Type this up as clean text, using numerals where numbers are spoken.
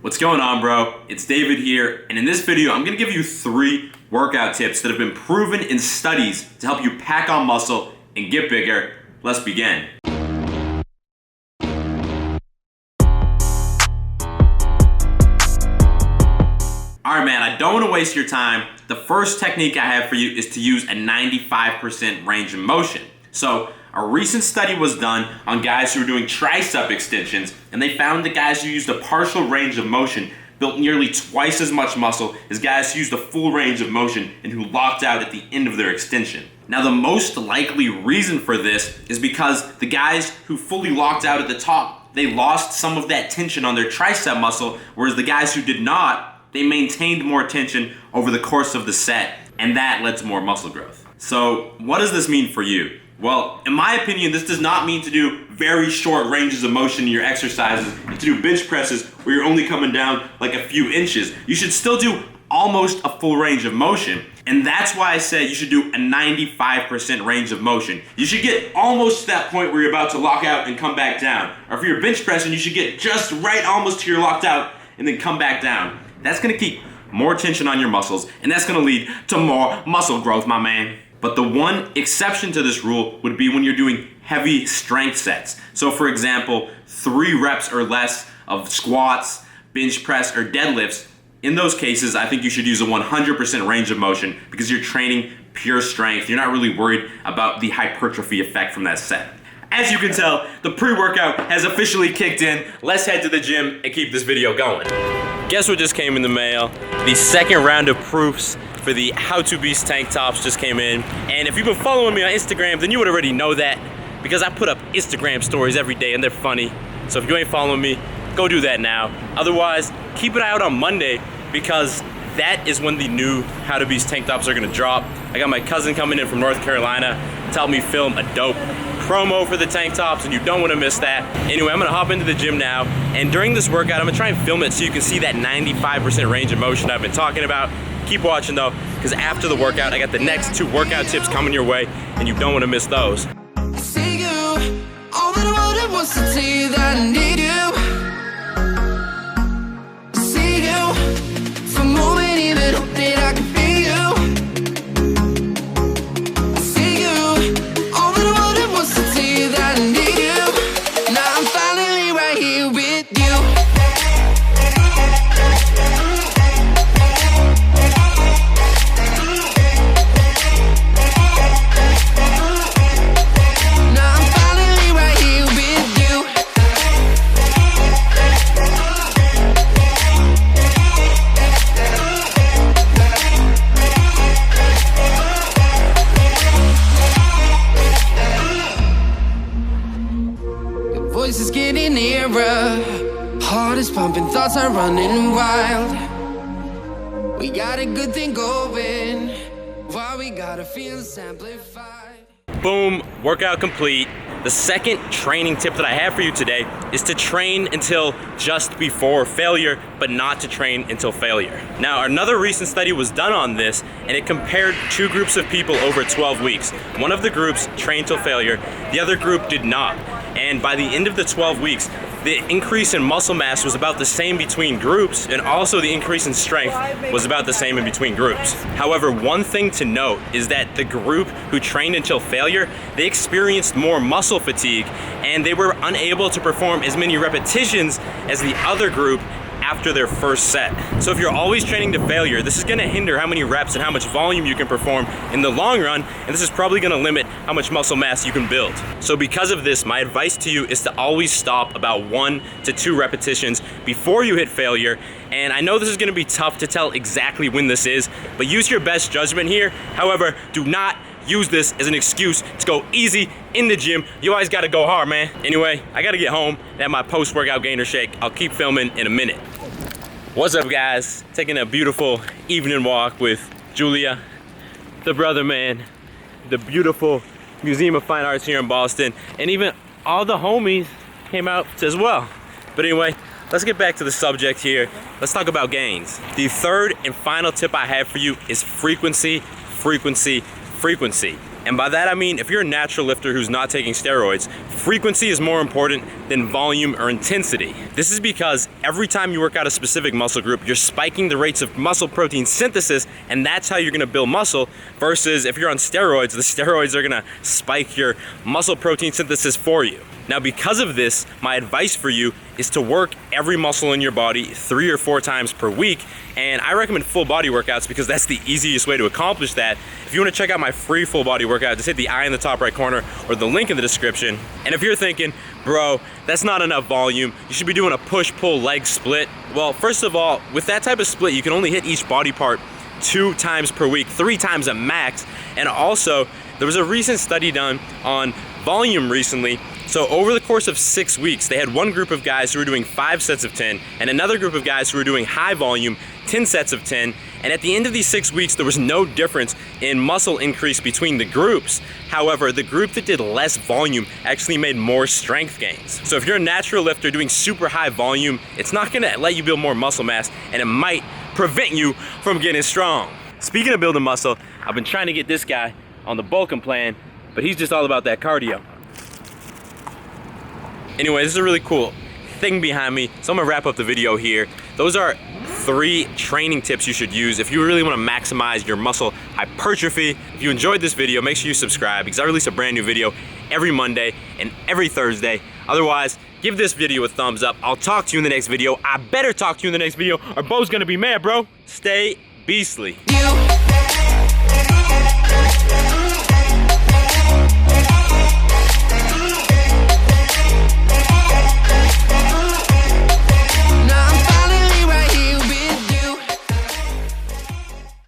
What's going on, bro? It's David here, and in this video, I'm gonna give you 3 workout tips that have been proven in studies to help you pack on muscle and get bigger. Let's begin. Alright man, I don't want to waste your time. The first technique I have for you is to use a 95% range of motion. So, a recent study was done on guys who were doing tricep extensions, and they found that guys who used a partial range of motion built nearly twice as much muscle as guys who used a full range of motion and who locked out at the end of their extension. Now, the most likely reason for this is because the guys who fully locked out at the top, they lost some of that tension on their tricep muscle, whereas the guys who did not, they maintained more tension over the course of the set, and that led to more muscle growth. So, what does this mean for you? Well, in my opinion, this does not mean to do very short ranges of motion in your exercises and to do bench presses where you're only coming down like a few inches. You should still do almost a full range of motion, and that's why I say you should do a 95% range of motion. You should get almost to that point where you're about to lock out and come back down. Or if you're bench pressing, you should get just right almost to your locked out and then come back down. That's gonna keep more tension on your muscles, and that's gonna lead to more muscle growth, my man. But the one exception to this rule would be when you're doing heavy strength sets. So for example, 3 reps or less of squats, bench press, or deadlifts. In those cases, I think you should use a 100% range of motion because you're training pure strength. You're not really worried about the hypertrophy effect from that set. As you can tell, the pre-workout has officially kicked in. Let's head to the gym and keep this video going. Guess what just came in the mail? The second round of proofs for the How to Beast tank tops just came in. And if you've been following me on Instagram, then you would already know that because I put up Instagram stories every day and they're funny. So if you ain't following me, go do that now. Otherwise, keep an eye out on Monday because that is when the new How to Beast tank tops are gonna drop. I got my cousin coming in from North Carolina to help me film a dope promo for the tank tops, and you don't want to miss that. Anyway, I'm gonna hop into the gym now, and during this workout, I'm gonna try and film it so you can see that 95% range of motion I've been talking about. Keep watching though, because after the workout, I got the next 2 workout tips coming your way, and you don't want to miss those. See you, all that I wanted was to tell you that I need you. See you, for a moment even hope that I can feel you. See you, all that I wanted was to tell you that I need you. Now I'm finally right here with you. Voice is getting nearer, heart is pumping, thoughts are running wild. We got a good thing going, why we gotta feel amplified. Boom, workout complete. The second training tip that I have for you today is to train until just before failure, but not to train until failure. Now, another recent study was done on this, and it compared 2 groups of people over 12 weeks. One of the groups trained till failure, the other group did not. And by the end of the 12 weeks, the increase in muscle mass was about the same between groups, and also the increase in strength was about the same in between groups. However, one thing to note is that the group who trained until failure, they experienced more muscle fatigue, and they were unable to perform as many repetitions as the other group after their first set. So if you're always training to failure, this is gonna hinder how many reps and how much volume you can perform in the long run, and this is probably gonna limit how much muscle mass you can build. So because of this, my advice to you is to always stop about 1 to 2 repetitions before you hit failure. And I know this is gonna be tough to tell exactly when this is, but use your best judgment here. However, do not use this as an excuse to go easy in the gym. You always gotta go hard, man. Anyway, I gotta get home and have my post-workout gainer shake. I'll keep filming in a minute. What's up, guys? Taking a beautiful evening walk with Julia, the brother man, the beautiful Museum of Fine Arts here in Boston, and even all the homies came out as well. But anyway, let's get back to the subject here. Let's talk about gains. The third and final tip I have for you is frequency, frequency, frequency. And by that I mean, if you're a natural lifter who's not taking steroids, frequency is more important than volume or intensity. This is because every time you work out a specific muscle group, you're spiking the rates of muscle protein synthesis, and that's how you're gonna build muscle, versus if you're on steroids, the steroids are gonna spike your muscle protein synthesis for you. Now, because of this, my advice for you is to work every muscle in your body 3 or 4 times per week. And I recommend full body workouts because that's the easiest way to accomplish that. If you want to check out my free full body workout, just hit the I in the top right corner or the link in the description. And if you're thinking, bro, that's not enough volume, you should be doing a push-pull leg split. Well, first of all, with that type of split, you can only hit each body part 2 times per week, 3 times at max. And also, there was a recent study done on volume recently. So over the course of 6 weeks, they had one group of guys who were doing 5 sets of 10 and another group of guys who were doing high volume, 10 sets of 10. And at the end of these 6 weeks, there was no difference in muscle increase between the groups. However, the group that did less volume actually made more strength gains. So if you're a natural lifter doing super high volume, it's not gonna let you build more muscle mass, and it might prevent you from getting strong. Speaking of building muscle, I've been trying to get this guy on the bulking plan, but he's just all about that cardio. Anyway, this is a really cool thing behind me, so I'm gonna wrap up the video here. Those are 3 training tips you should use if you really wanna maximize your muscle hypertrophy. If you enjoyed this video, make sure you subscribe because I release a brand new video every Monday and every Thursday. Otherwise, give this video a thumbs up. I'll talk to you in the next video. I better talk to you in the next video or Bo's gonna be mad, bro. Stay beastly.